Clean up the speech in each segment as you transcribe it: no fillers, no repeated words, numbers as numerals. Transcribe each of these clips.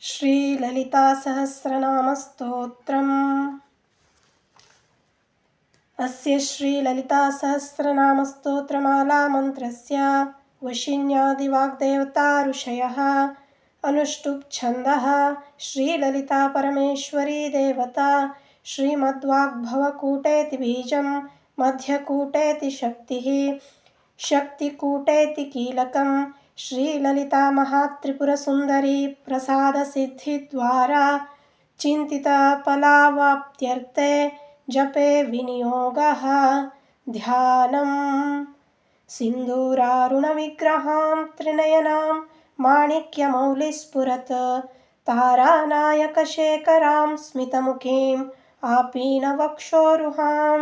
श्रीललितासहस्रनामस्तोत्रम्। अस्य श्रीललितासहस्रनामस्तोत्रमालामन्त्रस्य वशिन्यादिवाग्देवता ऋषयः अनुष्टुप् छन्दः। श्रीललितापरमेश्वरी देवता श्रीमद्वाग्भवकूटेति बीजं मध्यकूटेति शक्तिः शक्तिकूटेति कीलकं श्रीललितामहात्रिपुरसुन्दरी प्रसादसिद्धिद्वारा चिन्तितफलावाप्त्यर्थे जपे विनियोगः। ध्यानम्। सिन्दूरारुणविग्रहां त्रिनयनां माणिक्यमौलिस्फुरत् तारानायकशेखरां स्मितमुखीम् आपीनवक्षोरुहां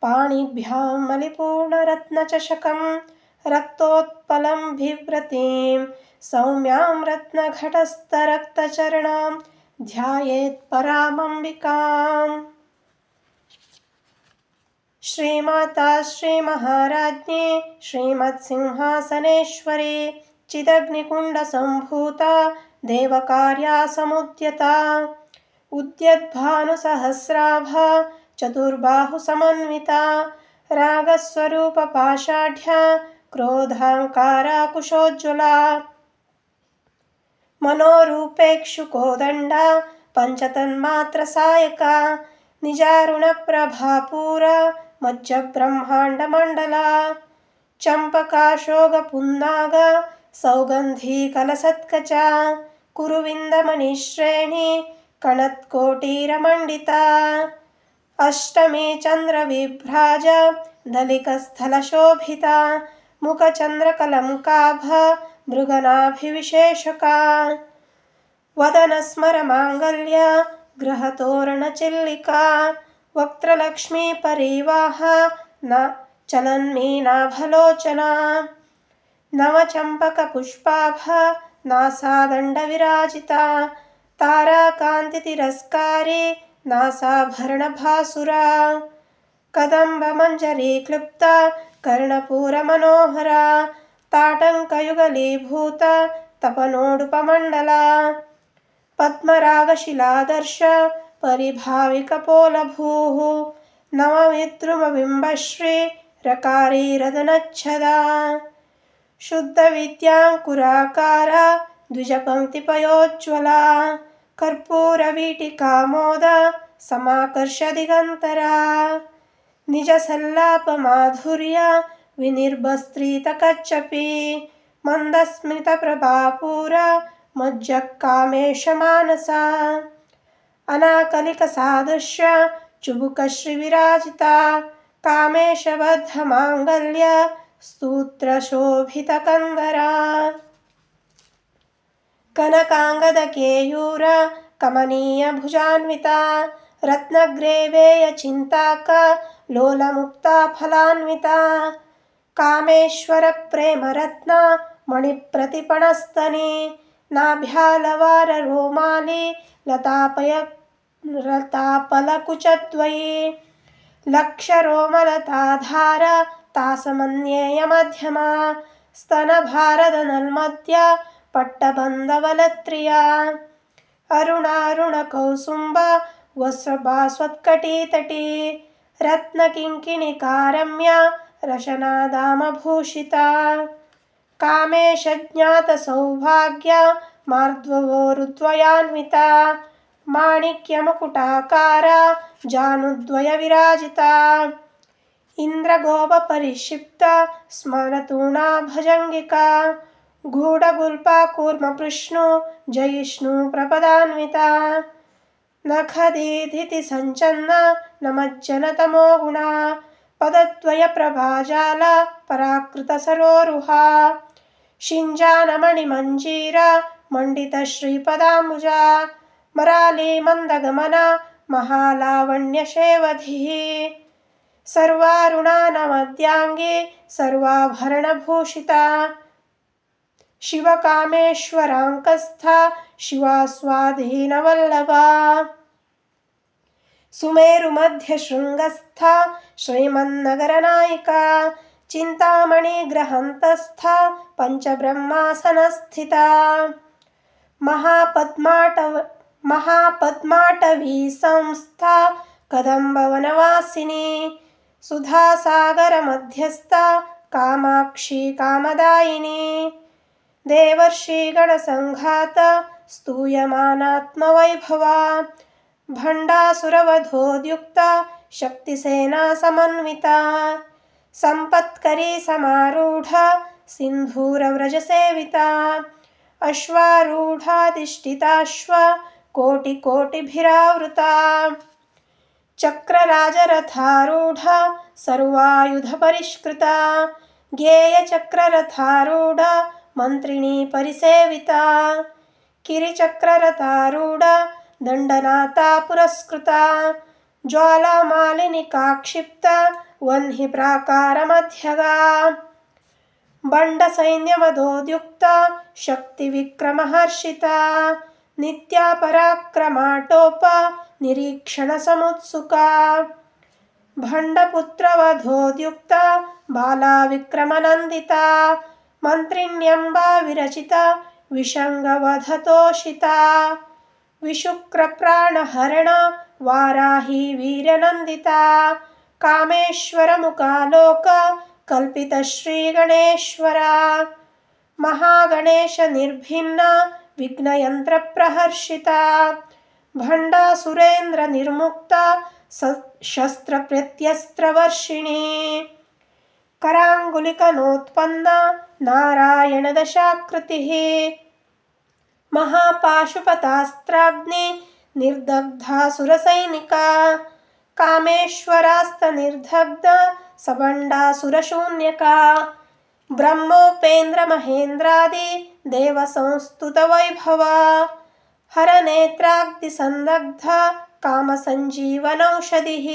पाणिभ्यां मलिपूर्णरत्नचषकं रक्तोत्पलं बिभ्रतीं सौम्यां रत्नघटस्थरक्तचरणां ध्यायेत् परामम्बिकाम्। श्रीमाता श्रीमहाराज्ञी श्रीमत्सिंहासनेश्वरी चिदग्निकुण्डसम्भूता देवकार्या समुद्यता उद्यद्भानुसहस्राभा चतुर्बाहुसमन्विता रागस्वरूपपाषाढ्या क्रोधाङ्काराकुशोज्ज्वला मनोरूपेक्षुकोदण्डा पञ्चतन्मात्रसायका निजारुणप्रभापूरा मज्जब्रह्माण्डमण्डला चम्पकाशोगपुन्नागा सौगन्धीकलसत्कचा कुरुविन्दमणिश्रेणी कणत्कोटीरमण्डिता अष्टमी चन्द्रविभ्राजा दलिकस्थलशोभिता मुखचन्द्रकलङ्काभा मृगनाभिविशेषका वदनस्मरमाङ्गल्या गृहतोरणचिल्लिका वक्त्रलक्ष्मीपरीवाह न चलन्मीनाभलोचना नवचम्पकपुष्पाभा नासादण्डविराजिता ताराकान्तितिरस्कारी नासाभरणभासुरा कदम्बमञ्जरीक्लुप्ता कर्णपूरमनोहरा ताटङ्कयुगलीभूता तपनोडुपमण्डला पद्मरागशिलादर्श परिभाविकपोलभूः नवविद्रुमबिम्बश्री रकारीरदनच्छदा शुद्धविद्याङ्कुराकारा द्विजपङ्क्तिपयोज्ज्वला कर्पूरवीटिकामोदा समाकर्षदिगन्तरा निजसल्लापमाधुर्या विनिर्भस्त्रीतकच्चपी मन्दस्मितप्रभापूरा मज्जकामेशमानसा अनाकलिकसादृश्य चुबुकश्रीविराजिता कामेशबद्धमाङ्गल्य स्तोत्रशोभितकन्दरा कनकाङ्गदकेयूर कमनीयभुजान्विता रत्नग्रेवेयचिन्ताका लोलमुक्ता फलान्विता कामेश्वरप्रेमरत्ना मणिप्रतिपणस्तनी नाभ्यालवाररोमाली लतापलकुचद्वयी लक्षरोमलताधारा तासमन्येयमध्यमा स्तनभारदनल्मद्या पट्टबन्धवलत्रिया अरुणारुणकौसुम्बा वस्त्रभास्वत्कटीतटी रत्नकिङ्किणिकारम्या रशनादामभूषिता कामेशज्ञातसौभाग्या मार्द्ववोरुद्वयान्विता माणिक्यमकुटाकारा जानुद्वयविराजिता इन्द्रगोपपरिक्षिप्ता स्मरतूणा भजङ्गिका गूढगुल्पा कूर्मपृष्णु जयिष्णुप्रपदान्विता नखदीधितिसञ्चन्ना नमज्जनतमोगुणा पदद्वयप्रभाजाला पराकृतसरोरुहा शिञ्जानमणिमञ्जीरा मण्डितश्रीपदाम्बुजा मरालीमन्दगमना महालावण्यशेवधिः सर्वारुणानमद्याङ्गी सर्वाभरणभूषिता शिवकामेश्वराङ्कस्था शिवास्वाधीनवल्लभा सुमेरुमध्यशृङ्गस्था श्रीमन्नगरनायिका चिन्तामणिग्रहन्तस्था पञ्चब्रह्मासनस्थिता महापद्माटवी संस्था कदम्बवनवासिनी सुधासागरमध्यस्था कामाक्षी कामदायिनी देवर्षिगणसङ्घात स्तूयमानात्मवैभवा भण्डासुरवधोद्युक्ता शक्तिसेना समन्विता सम्पत्करी समारूढा सिन्धूरव्रजसेविता अश्वारूढाधिष्ठिताश्व कोटिकोटिभिरावृता चक्रराजरथारूढा सर्वायुधपरिष्कृता ज्ञेयचक्ररथारूढा मन्त्रिणी परिसेविता किरिचक्ररथारूढा दण्डनाथा पुरस्कृता ज्वालामालिनिकाक्षिप्ता वह्निप्राकारमध्यगा बण्डसैन्यवधोद्युक्ता शक्तिविक्रमहर्षिता नित्या पराक्रमाटोपा निरीक्षणसमुत्सुका भण्डपुत्रवधोद्युक्ता बाला विक्रमनन्दिता मन्त्रिण्यम्बा विरचिता विषङ्गवधतोषिता विशुक्रप्राणहरण वाराही वीर्यनन्दिता कामेश्वरमुखालोक कल्पितश्रीगणेश्वरा महागणेशनिर्भिन्ना विघ्नयन्त्रप्रहर्षिता भण्डासुरेन्द्रनिर्मुक्ता शस्त्रप्रत्यस्त्रवर्षिणी कराङ्गुलिकनोत्पन्ना नारायणदशाकृतिः महापाशुपतास्त्राग्नि निर्दग्धासुरसैनिका कामेश्वरास्तनिर्दग्धा सबण्डासुरशून्यका ब्रह्मोपेन्द्रमहेन्द्रादि देवसंस्तुतवैभवा हरनेत्राग्निसन्दग्धा कामसञ्जीवनौषधिः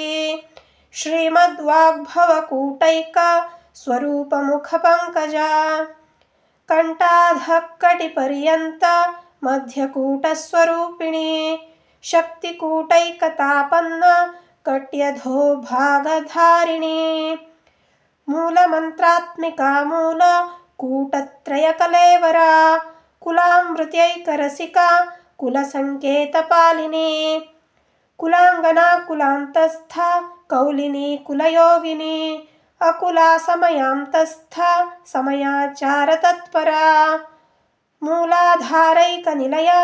श्रीमद्वाग्भवकूटैका स्वरूपमुखपङ्कजा कण्ठाधःकटिपर्यन्ता मध्यकूटस्वरूपिणी शक्तिकूटैकतापन्ना कट्यधो भागधारिणी मूलमन्त्रात्मिका मूलकूटत्रयकलेवरा कुलामृत्यैकरसिका कुलसङ्केतपालिनी कुलाङ्गना कुलान्तस्था कौलिनी कुलयोगिनी अकुला समयान्तस्था समयाचारतत्परा मूलाधारैकनिलया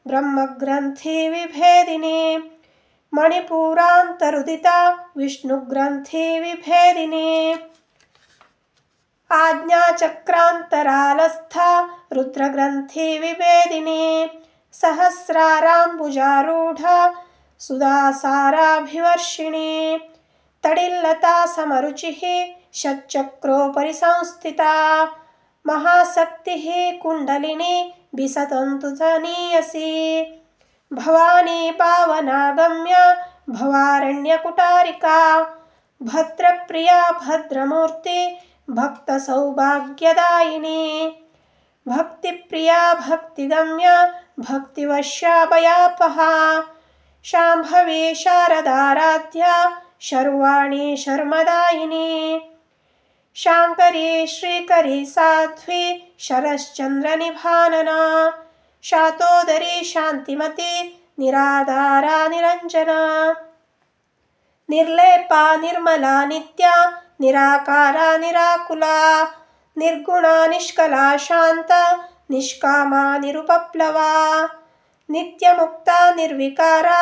ब्रह्मग्रन्थिविभेदिनी मणिपूरान्तरुदिता विष्णुग्रन्थिविभेदिनी आज्ञाचक्रान्तरालस्था रुद्रग्रन्थिविभेदिनी सहस्राराम्बुजारूढा सुधासाराभिवर्षिणी तडिल्लता समरुचिः षट्चक्रोपरि संस्थिता महाशक्तिः कुण्डलिनी विसतन्तु तनीयसी भवानी पावनागम्या भवारण्यकुटारिका भद्रप्रिया भद्रमूर्ति भक्तसौभाग्यदायिनी भक्तिप्रिया भक्तिगम्या भक्तिवश्याभयापहा शाम्भवी शारदाराध्या शर्वाणी शर्मदायिनी शाङ्करी श्रीकरी साध्वी शरश्चन्द्रनिभानना शातोदरी शान्तिमती निराधारा निरञ्जना निर्लेपा निर्मला नित्या निराकारा निराकुला निर्गुणा निष्कला शान्ता निष्कामा निरुपप्लवा नित्यमुक्ता निर्विकारा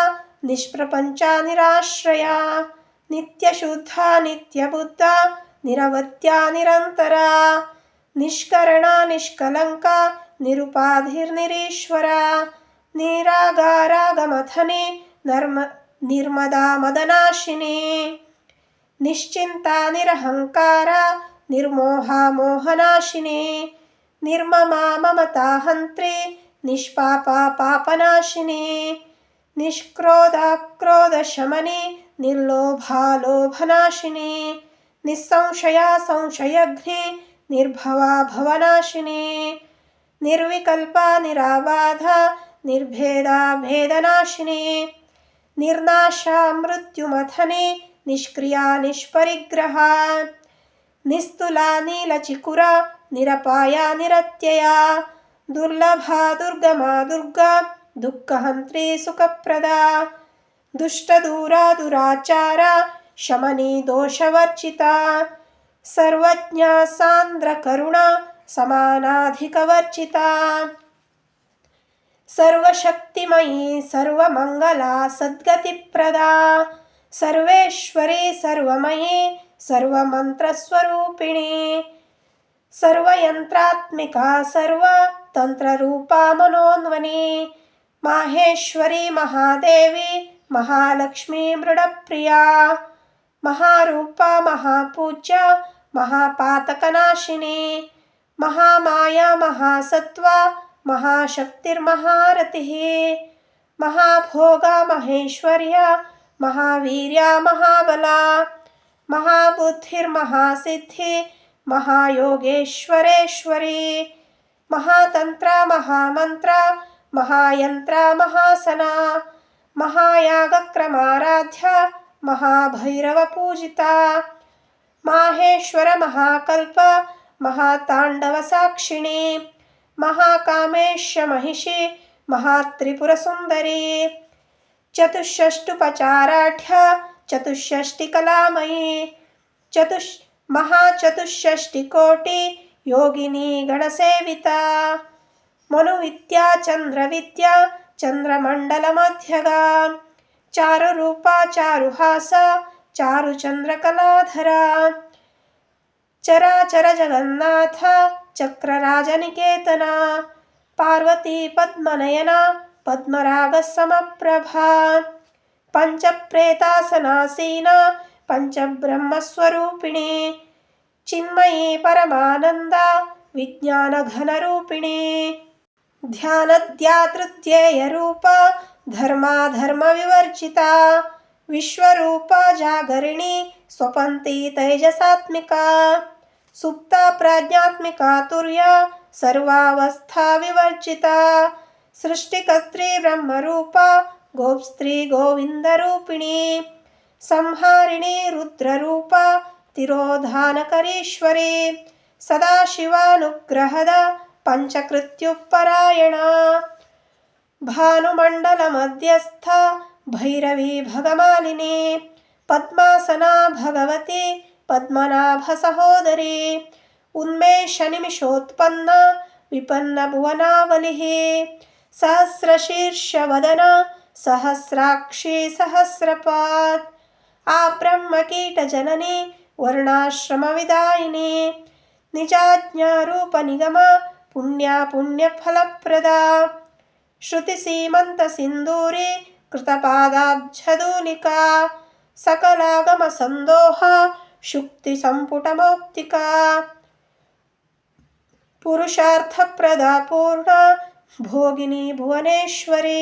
निष्प्रपञ्चा निराश्रया नित्यशुद्धा नित्यबुद्धा निरवत्या निरन्तरा निष्करणा निष्कलङ्का निरुपाधिर्निरीश्वरा निरागारागमथने निर्मदा मदनाशिनी निश्चिन्ता निरहङ्कारा निर्मोहा मोहनाशिनी निर्ममा ममता हन्त्री निष्पापा पापनाशिनी निष्क्रोधा क्रोधशमनी निर्लोभा लोभनाशिनी निस्संशया संशयघ्नी निर्भवा भवनाशिनी निर्विकल्पा निराबाधा निर्भेदा भेदनाशिनी निर्नाशा मृत्युमथने निष्क्रिया निष्परिग्रहा निस्तुला नीलचिकुरा निरपाया निरत्यया दुर्लभा दुर्गमा दुर्गा दुःखहन्त्री सुखप्रदा दुष्टदूरा दुराचारा शमनी दोषवर्जिता सर्वज्ञा सान्द्रकरुणा समानाधिकवर्जिता सर्वशक्तिमयी सर्वमङ्गला सद्गतिप्रदा सर्वेश्वरी सर्वमयी सर्वमन्त्रस्वरूपिणी सर्वयन्त्रात्मिका सर्वतन्त्ररूपा मनोन्वनी माहेश्वरी महादेवी महालक्ष्मी मृडप्रिया महारूपा महापूज्या महापातकनाशिनी महामाया महासत्त्वा महाशक्तिर्महारतिः महाभोगा महेश्वर्या महावीर्या महाबला महाबुद्धिर्महासिद्धि महायोगेश्वरेश्वरी महातन्त्रा महामन्त्रा महायन्त्रा महासना महायागक्रमाराध्या महाभैरवपूजिता माहेश्वर महाकल्प महाताण्डवसाक्षिणी महाकामेश्य महिषी महात्रिपुरसुन्दरी चतुष्षष्टुपचाराढ्या चतुष्षष्टिकलामयी महाचतुष्षष्टिकोटि योगिनी गणसेविता मनुविद्या चन्द्रविद्या चन्द्रमण्डलमध्यगा चारुरूपा चारुहासा चारुचन्द्रकलाधरा चराचर जगन्नाथ चक्रराजनिकेतना पार्वती पद्मनयना पद्मरागसमप्रभा पञ्चप्रेतासनासीना पञ्चब्रह्मस्वरूपिणी चिन्मयी परमानन्दा विज्ञानघनरूपिणी ध्यानध्यातृध्येयरूपा धर्माधर्मविवर्जिता विश्वरूपा जागरिणी स्वपन्ती तैजसात्मिका सुप्ता प्रज्ञात्मिका तुर्या सर्वावस्था विवर्जिता सृष्टिकर्त्री ब्रह्मरूपा गोप्स्त्री गोविन्दरूपिणी संहारिणी रुद्ररूपा तिरोधानकरीश्वरी सदाशिवानुग्रहदा पञ्चकृत्युपरायणा भानुमण्डलमध्यस्था भैरवी भगमालिनी पद्मासना भगवती पद्मनाभसहोदरी उन्मेषनिमिषोत्पन्ना विपन्नभुवनावलिः सहस्रशीर्षवदना सहस्राक्षी सहस्रपात् आब्रह्मकीटजननी वर्णाश्रमविदायिनी निजाज्ञारूपनिगमा पुण्या पुण्यफलप्रदा श्रुतिसीमन्तसिन्दूरी कृतपादाब्जधूलिका सकलागमसन्दोहा शुक्तिसम्पुटमौक्तिका पुरुषार्थप्रदा पूर्णा भोगिनी भुवनेश्वरी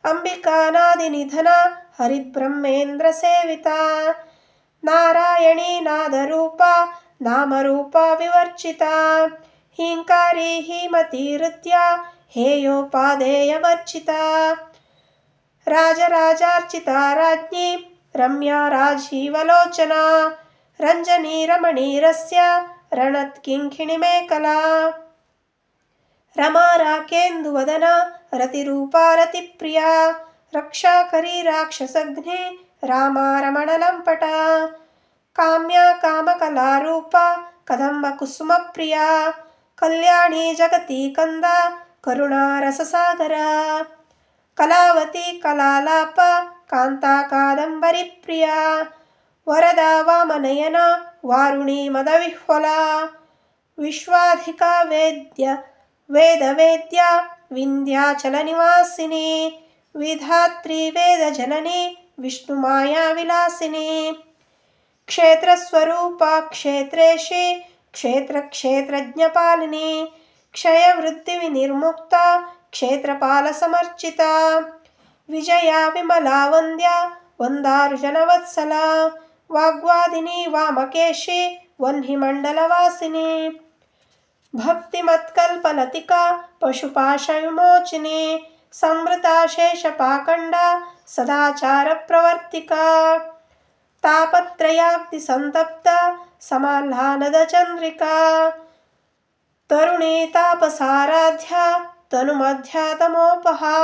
अंबिकानादिनिधना हरिब्रह्मेन्द्रसेविता नारायणी नादरूपा नामरूपा विवर्जिता हीङ्कारी हीमतीहृद्या हेयोपादेयवर्जिता राजराजार्चिता राज्ञी रम्या राजीवलोचना रञ्जनी रमणीरस्य रणत्किङ्किणिमेखला रमा राकेन्दुवदना रतिरूपा रतिप्रिया रक्षाकरी राक्षसघ्ने रामा रमणलम्पटा काम्या कामकलारूपा कदम्बकुसुमप्रिया कल्याणी जगती कंदा करुणारससागरा कलावती कलालापा कांता कादंबरी प्रिया वरदा वामनयना वारुणी मदविह्वला विश्वाधिका वेदवेद्या विन्ध्याचलनिवासिनी विधात्री वेदजननी विष्णुमाया विलासिनी क्षेत्रस्वरूपा क्षेत्रेशी क्षेत्रक्षेत्रज्ञपालिनी क्षयवृत्तिविनिर्मुक्ता क्षेत्रपालसमर्चिता विजया विमला वन्द्या वन्दारुजनवत्सला वाग्वादिनी वामकेशी वह्निमण्डलवासिनी भक्तिमत्कल्पलतिका पशुपाशविमोचिनी संवृता शेषपाखण्डा सदाचारप्रवर्तिका तापत्रयाग्निसन्तप्ता समाह्लादचन्द्रिका तरुणी तापसाराध्या तनुमध्यातमोपहा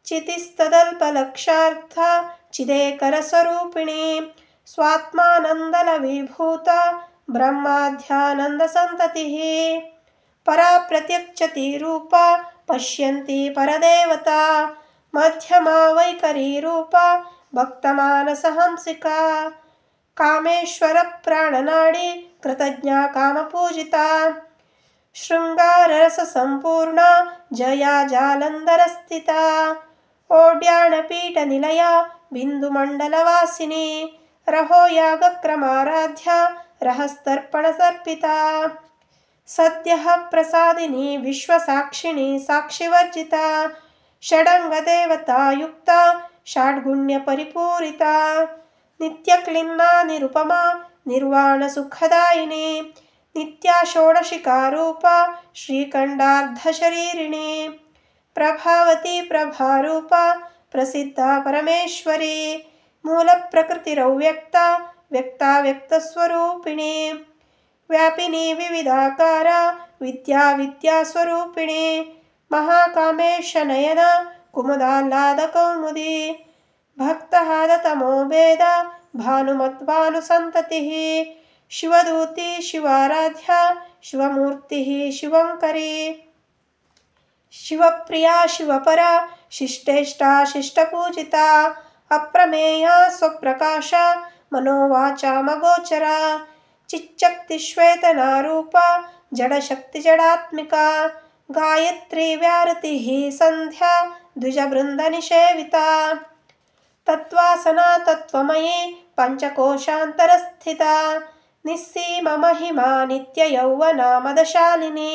चितिस्तदल्पलक्षार्था चिदेकरस्वरूपिणी स्वात्मानन्दलविभूता ब्रह्माध्यानन्दसन्ततिः परा प्रत्यक्षति रूपा पश्यन्ति परदेवता मध्यमा वैखरी रूपा भक्तमानसहंसिका कामेश्वर प्राणनाडी कृतज्ञा कामपूजिता शृङ्गाररससम्पूर्णा जया जालन्धरस्थिता ओड्याणपीठनिलया बिन्दुमण्डलवासिनी रहो यागक्रमाराध्या रहस्तर्पणसर्पिता सद्यः प्रसादिनी विश्वसाक्षिणी साक्षिवर्जिता षडङ्गदेवता युक्ता षड्गुण्यपरिपूरिता नित्यक्लिन्ना निरुपमा निर्वाणसुखदायिनी नित्या षोडशिकारूपा श्रीखण्डार्धशरीरिणी प्रभावती प्रभारूपा प्रसिद्धा परमेश्वरी मूलप्रकृतिरव्यक्ता व्यक्ता व्यक्तस्वरूपिणी व्यापिनी विविधाकारा विद्या विद्यास्वरूपिणी महाकामेशनयना कुमुदाह्लादकौमुदी भक्तहादतमो भेद भानुमत्भानुसन्ततिः शिवदूती शिवाराध्या शिवमूर्तिः शिवङ्करी शिवप्रिया शिवपरा शिष्टेष्टा शिष्टपूजिता अप्रमेया स्वप्रकाशा मनोवाचामगोचरा चिच्चक्तिश्वेतनारूपा जडशक्तिजडात्मिका गायत्री व्यारतिः सन्ध्या द्विजबृन्दनिषेविता तत्त्वासना तत्त्वमयी पञ्चकोशान्तरस्थिता निस्सीममहिमा नित्ययौवना मदशालिनी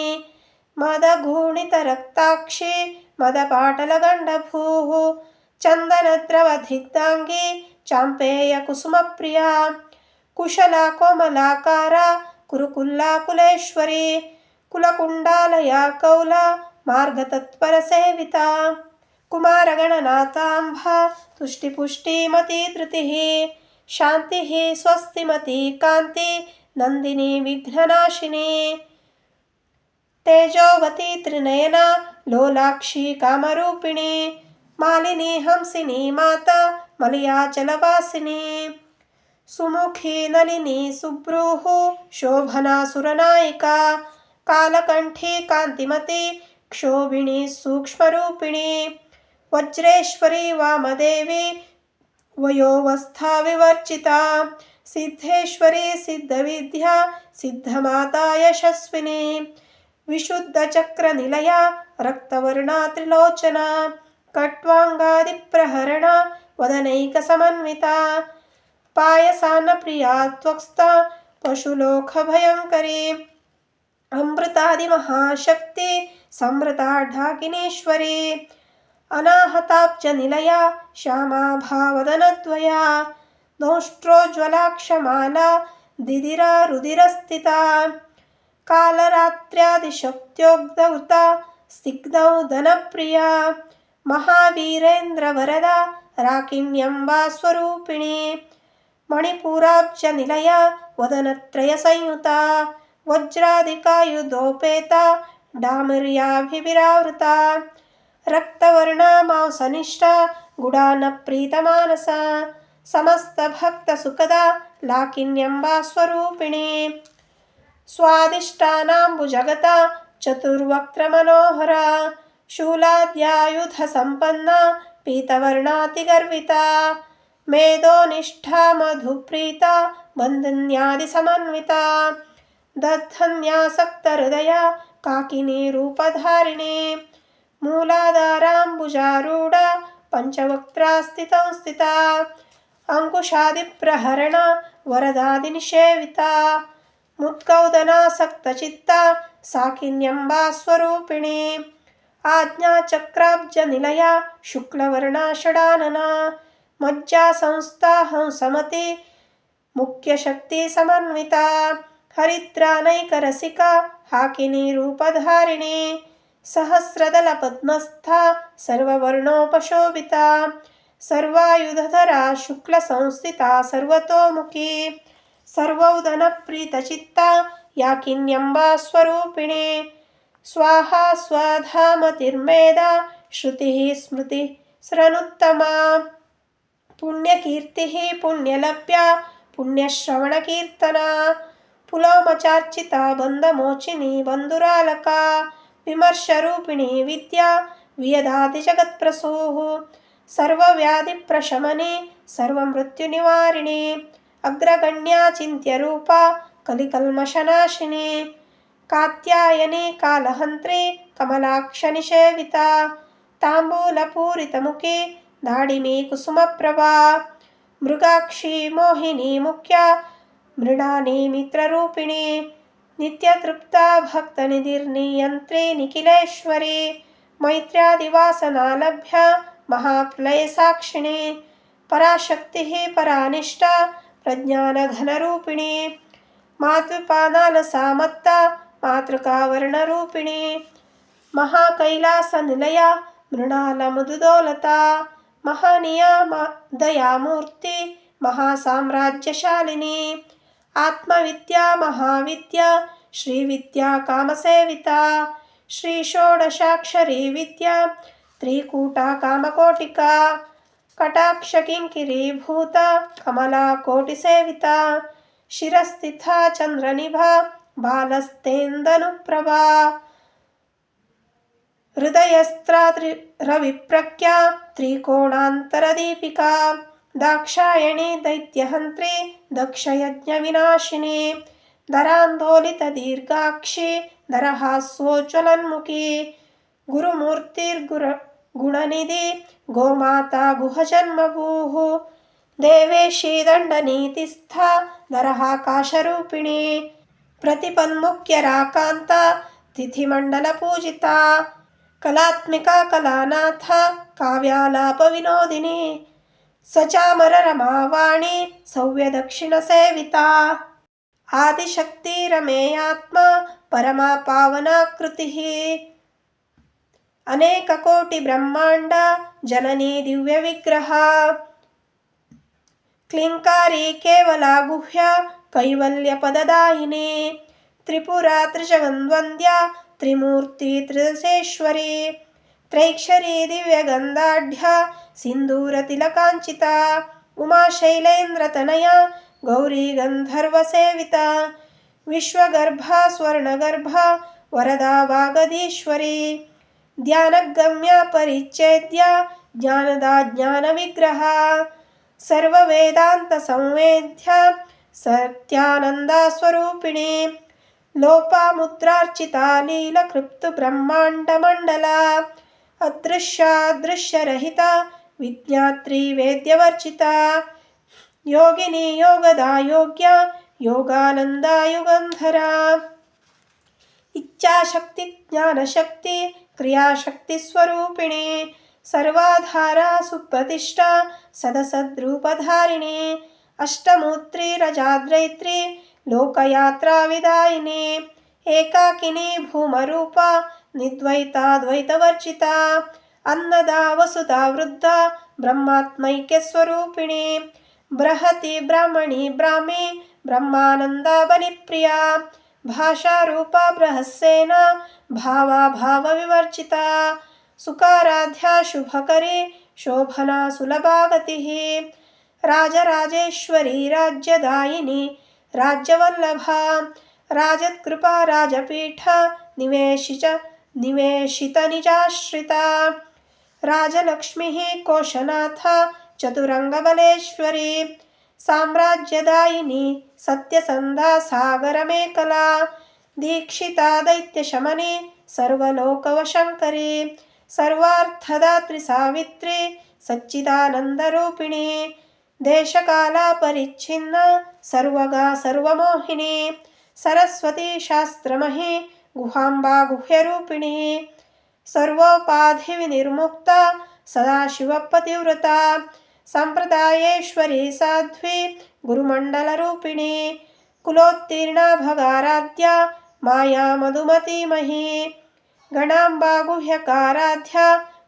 मदघूर्णितरक्ताक्षी मदपाटलगण्डभूः चन्दनद्रवधिग्धाङ्गी चाम्पेयकुसुमप्रिया कुशला कोमलाकारा कुरुकुल्लाकुलेश्वरी कुलकुण्डालया कौला मार्गतत्परसेविता कुमारगणनाथाम्भा तुष्टिपुष्टिमती धृतिः शान्तिः स्वस्तिमती कान्ति नन्दिनी विघ्ननाशिनी तेजोवती त्रिनयना लोलाक्षी कामरूपिणी मालिनी हंसिनी माता मलयाचलवासिनी सुमुखी नलिनी सुब्रूः शोभना सुरनायिका कालकण्ठी कान्तिमती क्षोभिणी सूक्ष्मरूपिणी वज्रेश्वरी वामदेवी वयोवस्था विवर्जिता सिद्धेश्वरी सिद्धविद्या सिद्धमाता यशस्विनी विशुद्धचक्रनिलया रक्तवर्णा त्रिलोचना कट्वाङ्गादिप्रहरणा वदनैकसमन्विता पायसान्नप्रिया त्वक्स्ता पशुलोकभयङ्करी अमृतादिमहाशक्ति संवृता ढाकिनीश्वरी अनाहताब्जनिलया श्यामाभावदनद्वया दंष्ट्रोज्ज्वलाक्षमाला दिदिरा रुदिरस्थिता कालरात्र्यादिशक्त्योग्धौता स्निग्धौदनप्रिया महावीरेन्द्रवरदा राकिण्यम्बा स्वरूपिणी मणिपुराब्जनिलया वदनत्रयसंयुता वज्रादिकायुधोपेता डामर्याभिविरावृता रक्तवर्णा मांसनिष्ठा गुडानप्रीतमानसा समस्तभक्तसुखदा लाकिन्यम्बा स्वरूपिणी स्वादिष्टानाम्बुजगता चतुर्वक्त्रमनोहरा शूलाद्यायुधसम्पन्ना पीतवर्णातिगर्विता मेधोनिष्ठा मधुप्रीता बन्धन्यादिसमन्विता दद्धन्यासक्तहृदया काकिनी रूपधारिणी मूलाधाराम्बुजारूढा पञ्चवक्त्रा स्थिता अंकुशादिप्रहरणा वरदादिनिषेविता मुद्गौदनासक्तचित्ता साकिन्यम्बा स्वरूपिणी आज्ञाचक्राब्जनिलया शुक्लवर्णा षडानना मज्जासंस्था हंसमती मुख्यशक्तिसमन्विता हरिद्रानैकरसिका हाकिनी रूपधारिणी सहस्रदलपद्मस्था सर्ववर्णोपशोभिता सर्वायुधधरा शुक्लसंस्थिता सर्वतोमुखी सर्वौदनप्रीतचित्ता ಯಾಕಿನ್ಯಂಬಾ ಸ್ವರೂಪಿಣಿ. ಸ್ವಾಹಾ ಸ್ವಧಾಮತಿರ್ಮೇಧ ಶ್ರುತಿ ಸ್ಮೃತಿ ಸ್ರನುತ್ತಮ. ಪುಣ್ಯಕೀರ್ತಿ ಪುಣ್ಯಲಭ್ಯ ಪುಣ್ಯಶ್ರವಣಕೀರ್ತನ. ಪುಲೋಮಚಾರ್ಚಿತ ಬಂಧಮೋಚಿನಿ ಬಂಧುರಾಲಕ. ವಿಮರ್ಶರೂಪಿಣಿ ವಿದ್ಯಾ ವಿಯದಾತಿ ಜಗತ್ಪ್ರಸೂಃ. ಸರ್ವವ್ಯಾಧಿಪ್ರಶಮನಿ ಸರ್ವಮೃತ್ಯುನಿವಾರಿಣಿ. ಅಗ್ರಗಣ್ಯ ಚಿಂತ್ಯರೂಪ ಕಲಿಕಲ್ಮಷನಾಶಿನಿ. ಕಾತ್ಯಾಯನಿ ಕಾಲಹಂತ್ರಿ ಕಮಲಾಕ್ಷ ನಿಷೇವಿತಾ. ತಾಂಬೂಲಪೂರಿತಮುಖಿ ದಾಡಿಮಿ ಕುಸುಮಪ್ರಭಾ. ಮೃಗಾಕ್ಷಿ ಮೋಹಿನಿ ಮುಖ್ಯ ಮೃಡಾನಿ ಮಿತ್ರರೂಪಿಣಿ. ನಿತ್ಯತೃಪ್ತ ಭಕ್ತನಿಧಿರ್ನಿಯಂತ್ರಿ ನಿಖಿಲೇಶ್ವರಿ. ಮೈತ್ರ್ಯಾದಿವಾಸನಾಲಭ್ಯ ಮಹಾಪ್ರಲಯ ಸಾಕ್ಷಿಣಿ. ಪರಾಶಕ್ತಿ ಪರಾನಿಷ್ಠ ಪ್ರಜ್ಞಾನಘನರೂಪಿಣಿ. ಮಾದ್ವಿಪಾನಾಲಸಾಮತ್ತ ಮಾತೃಕಾವರ್ಣರೂಪಿಣಿ. ಮಹಾಕೈಲಾಸ ನಿಲಯ ಮೃಣಾಲ ಮೃದುದೋಲತಾ. ಮಹನೀಯ ದಯಾಮೂರ್ತಿ ಮಹಾಸಾಮ್ರಾಜ್ಯಶಾಲಿನಿ. ಆತ್ಮವಿದ್ಯಾ ಮಹಾವಿದ್ಯಾ ಶ್ರೀವಿದ್ಯಾ ಕಾಮಸೇವಿತಾ. ಶ್ರೀ ಷೋಡಶಾಕ್ಷರೀ ವಿದ್ಯಾ ತ್ರಿಕೂಟಾ ಕಾಮಕೋಟಿಕಾ. ಕಟಾಕ್ಷ ಕಿಂಕಿರೀಭೂತ ಕಮಲಾ ಕೋಟಿಸೇವಿತಾ. ಶಿರಸ್ಥಿತಾ ಚಂದ್ರನಿಭಾ ಬಾಲಸ್ತೇಂದನುಪ್ರಭಾ. ಹೃದಯಸ್ತ್ರಾರವಿಪ್ರಖ್ಯಾ ತ್ರಿಕೋಣಾಂತರದೀಪಿಕಾ. ದಾಕ್ಷಾಯಣಿ ದೈತ್ಯಹಂತ್ರಿ ದಕ್ಷಯಜ್ಞವಿನಾಶಿನಿ. ಧರಾಂದೋಲಿತದೀರ್ಘಾಕ್ಷಿ ಧರಹಾಸ್ಯೋಜ್ವಲನ್ಮುಖಿ. ಗುರುಮೂರ್ತಿರ್ಗುಣನಿಧಿ ಗೋಮಾತಾ ಗುಹಜನ್ಮಭೂಃ. ದೇವೇಶಿ ದಂಡನೀತಿಸ್ಥಾ ಧರಹಾಕಾಶರೂಪಿಣಿ. ಪ್ರತಿಪನ್ಮುಖ್ಯರಾಕಾಂತ ತಿಥಿಮಂಡಲಪೂಜಿತಾ. ಕಲಾತ್ಮಿಕಾ ಕಲಾನಾಥ ಕಾವ್ಯಾಲಾಪವಿನೋದಿನಿ. ಸಚಾಮರ ರಮಾವಾಣಿ ಸವ್ಯದಕ್ಷಿಣ ಸೇವಿತಾ. ಆದಿಶಕ್ತಿರಮೇಯಾತ್ಮ ಪರಮಾ ಪಾವನಾಕೃತಿ. ಅನೇಕ ಕೋಟಿ ಬ್ರಹ್ಮಾಂಡ ಜನನಿ ದಿವ್ಯ ವಿಗ್ರಹ. ಕ್ಲಿಂಕಾರಿ ಕೇವಲ ಗುಹ್ಯ ಕೈವಲ್ಯ ಪದದಾಯಿನಿ. ತ್ರಿಪುರ ತ್ರಿಜಗನ್ವಂದ್ಯ ತ್ರಿಮೂರ್ತಿ ತ್ರಿದಶೇಶ್ವರಿ. ತ್ರೈಕ್ಷರಿ ದಿವ್ಯಗಂಧಾಢ್ಯ ಸಿಂಧೂರ ತಿಲಕಾಂಚಿತಾ. ಉಮಾಶೈಲೇಂದ್ರತನಯ ಗೌರಿ ಗಂಧರ್ವ ಸೇವಿತಾ. ವಿಶ್ವಗರ್ಭ ಸ್ವರ್ಣಗರ್ಭ ವರದಾ ವಾಗದೀಶ್ವರಿ. ಧ್ಯಾನಗಮ್ಯ ಪರಿಚ್ಛೇದ್ಯ ಜ್ಞಾನದ ಜ್ಞಾನ ವಿಗ್ರಹ. ಸರ್ವವೇದಾಂತ ಸಂವೇದ್ಯ ಸತ್ಯಾನಂದ ಸ್ವರೂಪಿಣಿ. ಲೋಪಾಮುದ್ರಾರ್ಚಿತಾ ಲೀಲಕೃಪ್ತು ಬ್ರಹ್ಮಾಂಡ ಮಂಡಲ. ಅದೃಶ್ಯಾದೃಶ್ಯರಹಿತ ವಿಜ್ಞಾತ್ರಿ ವೇದ್ಯವರ್ಜಿತ. ಯೋಗಿನಿ ಯೋಗದ ಯೋಗ್ಯ ಯೋಗಾನಂದ ಯುಗಂಧರ. ಇಚ್ಛಾಶಕ್ತಿ ಜ್ಞಾನಶಕ್ತಿ ಕ್ರಿಯಾಶಕ್ತಿ ಸ್ವರೂಪಿಣಿ. ಸರ್ವಾಧಾರ ಸುಪ್ರತಿಷ್ಠಾ ಸದಸದ್ರೂಪಧಾರಿಣಿ. ಅಷ್ಟಮೂರ್ತಿ ರಜಾದ್ರೈತ್ರಿ ಲೋಕಯಾತ್ರಾ ವಿದಾಯಿನಿ. ಏಕಾಕಿನಿ ಭೂಮರೂಪ ನಿದ್ವೈತಾದ್ವೈತವರ್ಜಿತಾ. ಅನ್ನದ ವಸುಧಾ ವೃದ್ಧ ಬ್ರಹ್ಮಾತ್ಮೈಕ್ಯ ಸ್ವರೂಪಿಣಿ. ಬೃಹತಿ ಬ್ರಾಹ್ಮಣಿ ಬ್ರಾಹ್ಮಿ ಬ್ರಹ್ಮಾನಂದ ಬಲಿಪ್ರಿಯ. ಭಾಷಾರೂಪ ಬೃಹಸ್ಸೇನ ಭಾವ ವಿವರ್ಜಿತಾ. ಸುಖಾರಾಧ್ಯ ಶುಭಕರಿ ಶೋಭನಾ ಸುಲಭಾಗತಿ. ರಾಜರಾಜೇಶ್ವರಿ ರಾಜ್ಯದಾಯಿನಿ ರಾಜ್ಯವಲ್ಲಭ. ರಾಜತ್ಕೃಪಾ ರಾಜಪೀಠ ನಿವೇಶಿತ ನಿಜಾಶ್ರಿತಾ. ರಾಜಲಕ್ಷ್ಮೀ ಕೋಶನಾಥ ಚತುರಂಗಬಲೇಶ್ವರಿ. ಸಾಮ್ರಾಜ್ಯದಾಯಿನಿ ಸತ್ಯಸಂಧ ಸಾಗರಮೇಖಲಾ. ದೀಕ್ಷಿತಾ ದೈತ್ಯಶಮನಿ ಸರ್ವಲೋಕವಶಂಕರಿ. ಸರ್ವಾರ್ಥದಾತ್ರಿ ಸಾವಿತ್ರಿ ಸಚ್ಚಿದಾನಂದರೂಪಿಣಿ. ದೇಶಕಾಲ ಪರಿಚ್ಛಿನ್ನ ಸರ್ವಗಾ ಸರ್ವಮೋಹಿನಿ. ಸರಸ್ವತಿ ಶಾಸ್ತ್ರಮಹಿ ಗುಹಾಂಬಾ ಗುಹ್ಯರೂಪಿಣಿ. ಸರ್ವೋಪಾಧಿ ವಿನಿರ್ಮುಕ್ತ ಸದಾಶಿವಪತಿವ್ರತ. ಸಂಪ್ರದಾಯೇಶ್ವರಿ ಸಾಧ್ವಿ ಗುರುಮಂಡಲರೂಪಿಣಿ. ಕುಲೋತ್ತೀರ್ಣ ಭಗಾರಾಧ್ಯ ಮಾಯಾ ಮಧುಮತೀಮಹಿ. ಗಣಾಂಬಾ ಗುಹ್ಯಕಾರಾಧ್ಯ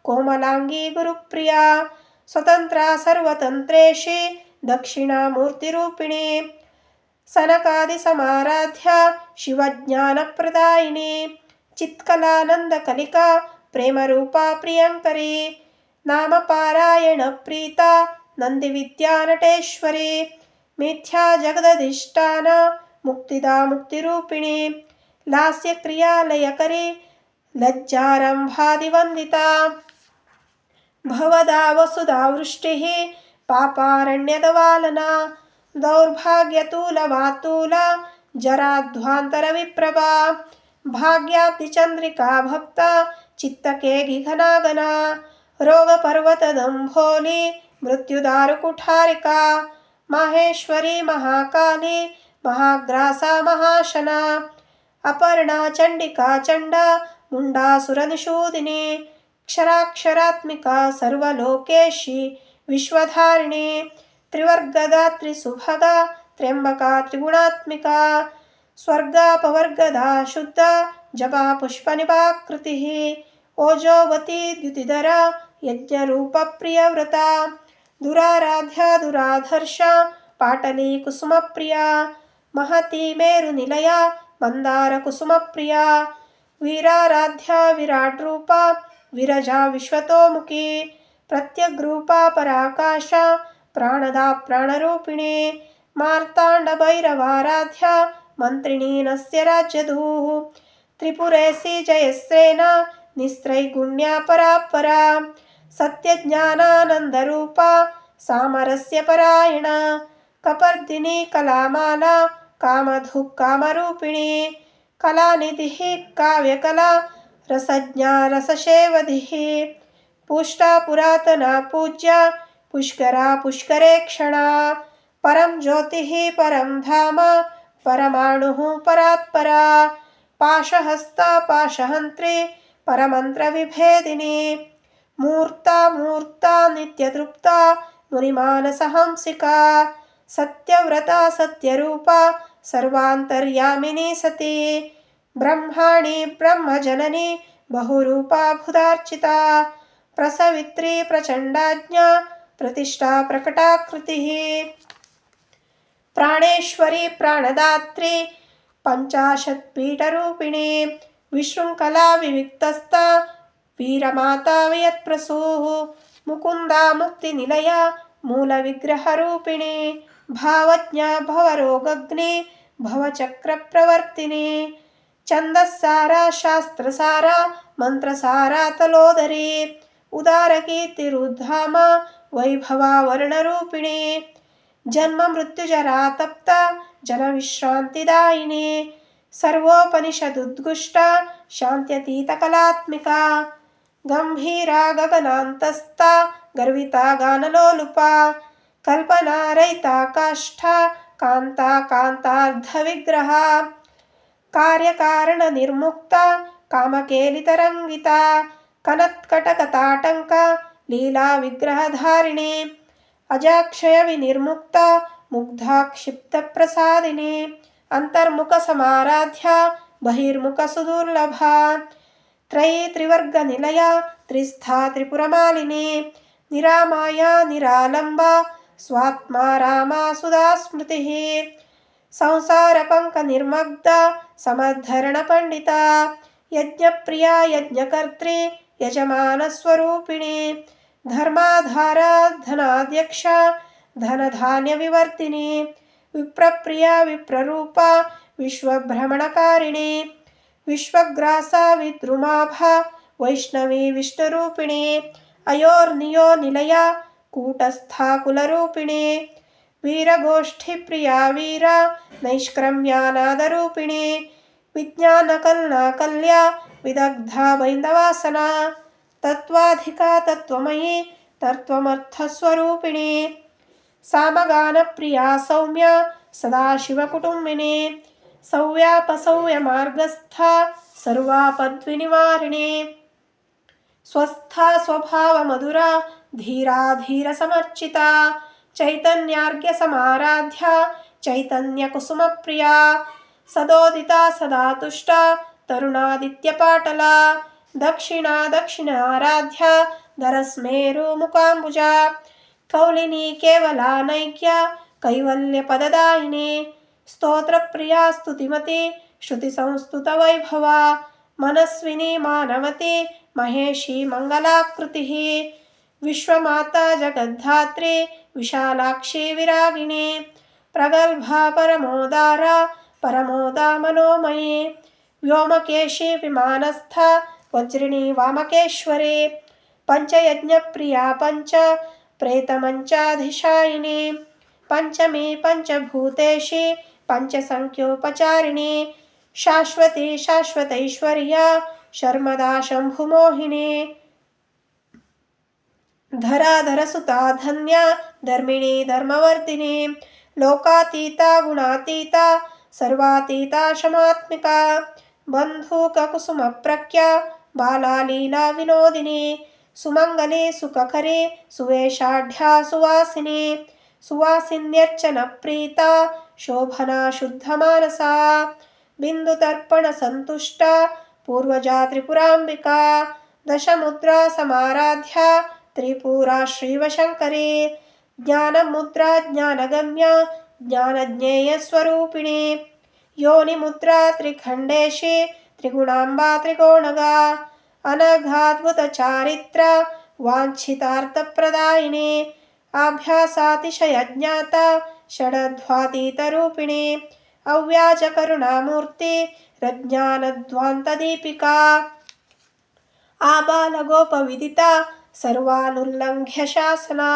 ಕೋಮಲಾಂಗಿ ಗುರುಪ್ರಿಯಾ. ಸ್ವತಂತ್ರ ಸರ್ವತಂತ್ರೇಶಿ ದಕ್ಷಿಣಾಮೂರ್ತಿರೂಪಿಣಿ. सनकादिसमाराध्य शिवज्ञानप्रदायिनी चित्कलानन्दकलिका प्रेमरूपा प्रियङ्करी नामपारायणप्रीता नन्दिविद्यानटेश्वरी मिथ्या जगदधिष्ठान मुक्तिदा मुक्तिरूपिणी लास्यक्रियालयकरी लज्जारम्भादिवन्दिता भवदा वसुधा वृष्टिः पापारण्यदवालना दौर्भाग्यतूलवातूला जराध्वान्तरविप्रभा भाग्याब्धिचन्द्रिका भक्ता चित्तकेघिघनागना रोगपर्वतदम्भोली मृत्युदारुकुठारिका माहेश्वरी महाकाली महाग्रासा महाशना अपर्णा चण्डिका चण्डा मुण्डासुरनिषूदिनी क्षराक्षरात्मिका सर्वलोकेशी विश्वधारिणी त्रिवर्गदा त्रिसुभगा त्र्यम्बका त्रिगुणात्मिका स्वर्गापवर्गदा शुद्धा जपा पुष्पनिपाकृतिः ओजोवती द्युतिधरा यज्ञरूपप्रियव्रता दुराराध्या दुराधर्षा पाटली कुसुमप्रिया महती मेरुनिलया मन्दारकुसुमप्रिया वीराराध्या विराट्रूपा विरजा विश्वतोमुखी प्रत्यग्रूपा पराकाशा प्राणदा प्राणरूपिणी मार्ताण्डभैरवाराध्या मन्त्रिणी नस्य राज्यधूः त्रिपुरेशी जयस्रेना निस्त्रैगुण्या परापरा सत्यज्ञानानन्दरूपा सामरस्य परायणा कपर्दिनी कलामाला कामधुक् कामरूपिणी कलानिधिः काव्यकला रसज्ञा रससेवधिः पुष्टा पुरातना पूज्या पुष्करा पुष्करेक्षणा परं ज्योतिः परं धाम परमाणुः परात्परा पाशहस्ता पाशहन्त्री परमन्त्रविभेदिनी मूर्ता मूर्ता नित्यतृप्ता मुनिमानसहंसिका सत्यव्रता सत्यरूपा सर्वान्तर्यामिनी सती ब्रह्माणि ब्रह्मजननी बहुरूपा भुदार्चिता प्रसवित्री प्रचण्डाज्ञा प्रतिष्ठा प्रकटाकृतिः प्राणेश्वरी प्राणदात्री पञ्चाशत्पीठरूपिणी विशृङ्खला विविक्तस्था वीरमाता वियत्प्रसूः मुकुन्दा मुक्तिनिलया मूलविग्रहरूपिणी भावज्ञा भवरोगग्नि भवचक्रप्रवर्तिनी छन्दस्सारा शास्त्रसारा मन्त्रसारा तलोदरी उदारकीर्तिरुद्धाम वैभवा वर्णरूपिणी जन्ममृत्युजरा तप्ता जनविश्रान्तिदायिनी सर्वोपनिषदुद्गुष्टा शान्त्यतीतकलात्मिका गम्भीरा गगनान्तस्था गर्विता गानलोलुपा कल्पनारहिता काष्ठा कान्ता कान्तार्धविग्रहा कार्यकारणनिर्मुक्ता कामकेलितरङ्गिता कनत्कटकताटङ्का लीलाविग्रहधारिणी अजाक्षयविनिर्मुक्ता मुग्धा क्षिप्तप्रसादिनी अन्तर्मुखसमाराध्या बहिर्मुखसुदुर्लभा त्रयी त्रिवर्गनिलया त्रिस्था त्रिपुरमालिनी निरामाया निरालम्बा स्वात्मा रामा सुधा स्मृतिः संसारपङ्कनिर्मग्धा समद्धरणपण्डिता यज्ञप्रिया यज्ञकर्त्री यजमानस्वरूपिणी धर्माधारा धनाध्यक्षा धनधान्यविवर्तिनी विप्रप्रिया विप्ररूपा विश्वभ्रमणकारिणी विश्वग्रासा विद्रुमाभा वैष्णवी विष्णुरूपिणी अयोर्नियो निलया कूटस्था कुलरूपिणी वीरगोष्ठीप्रिया वीरा नैष्क्रम्यानादरूपिणी विज्ञानकल्नाकल्या विदग्धा वैन्दवासना तत्त्वाधिका तत्त्वमयी तत्त्वमर्थस्वरूपिणी सामगानप्रिया सौम्या सदाशिवकुटुम्बिनी सौव्यापसौव्यमार्गस्था सर्वापद्विनिवारिणी स्वस्था स्वभावमधुरा धीरा धीरसमर्चिता चैतन्यार्घ्यसमाराध्या चैतन्यकुसुमप्रिया सदोदिता सदा तुष्टा तरुणादित्यपाटला दक्षिणा दक्षिणाराध्या धरस्मेरुमुकाम्बुजा कौलिनी केवलानैक्या कैवल्यपददायिनी स्तोत्रप्रिया स्तुतिमती श्रुतिसंस्तुतवैभवा मनस्विनी मानवती महेशी मङ्गलाकृतिः विश्वमाता जगद्धात्री विशालाक्षी विरागिणी प्रगल्भा परमोदारा परमोदा मनोमयी व्योमकेशी विमानस्था वज्रिणी वामकेश्वरी पंचयज्ञप्रिया पंच प्रेतमंचाधिशायिनी पंचमी पंचभूतेशी पंचसंख्योपचारिणी शाश्वती शाश्वतैश्वर्या शर्मदा शंभुमोहिनी धराधरसुता धन्या धर्मिणी धर्मवर्धिनी लोकातीता गुणातीता सर्वातीता शमात्मिका बन्धुककुसुमप्रख्या बाला लीला विनोदिनी सुमंगली सुखकरी सुवेशाढ्या सुवासिनी सुवासिन्यर्चनप्रीता शोभना शुद्धमानसा बिन्दुतर्पणसन्तुष्टा पूर्वजा त्रिपुराम्बिका दशमुद्रा समाराध्या त्रिपुरा श्रीवशङ्करी ज्ञानमुद्रा ज्ञानगम्या ज्ञानज्ञेयस्वरूपिणी योनिमुद्रा त्रिखण्डेशी त्रिगुणाम्बा त्रिकोणगा अनघाद्भुतचारित्रा वाञ्छितार्थप्रदायिनी आभ्यासातिशयज्ञाता षडध्वातीतरूपिणी अव्याजकरुणामूर्ति रज्ञानध्वान्तदीपिका आबालगोपविदिता सर्वानुल्लङ्घ्य शासना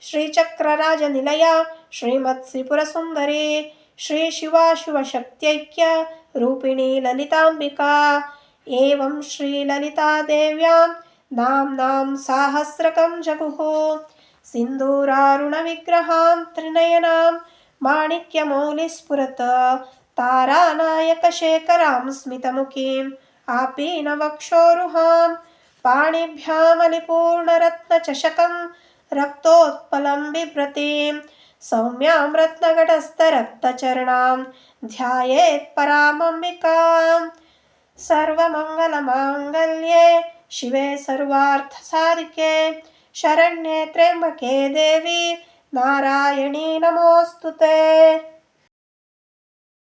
श्रीचक्रराजनिलया श्रीमत्त्रिपुरसुन्दरी श्रीशिवाशिवशक्त्यैक्य रूपिणी ललिताम्बिका एवं श्रीललितादेव्यां नाम्नां साहस्रकं जगुः सिन्दूरारुणविग्रहां त्रिनयनां माणिक्यमौलिस्फुरत् तारानायकशेखरां स्मितमुखीं आपीनवक्षोरुहां पाणिभ्यामलिपूर्णरत्नचषकं रक्तोत्पलं बिभ्रतीं सौम्यां रत्नघटस्थरक्तचरणां ध्यायेत् परामम्बिकां सर्वमङ्गलमाङ्गल्ये शिवे सर्वार्थसाधिके शरण्ये त्र्यम्बके देवी नारायणी नमोऽस्तुते।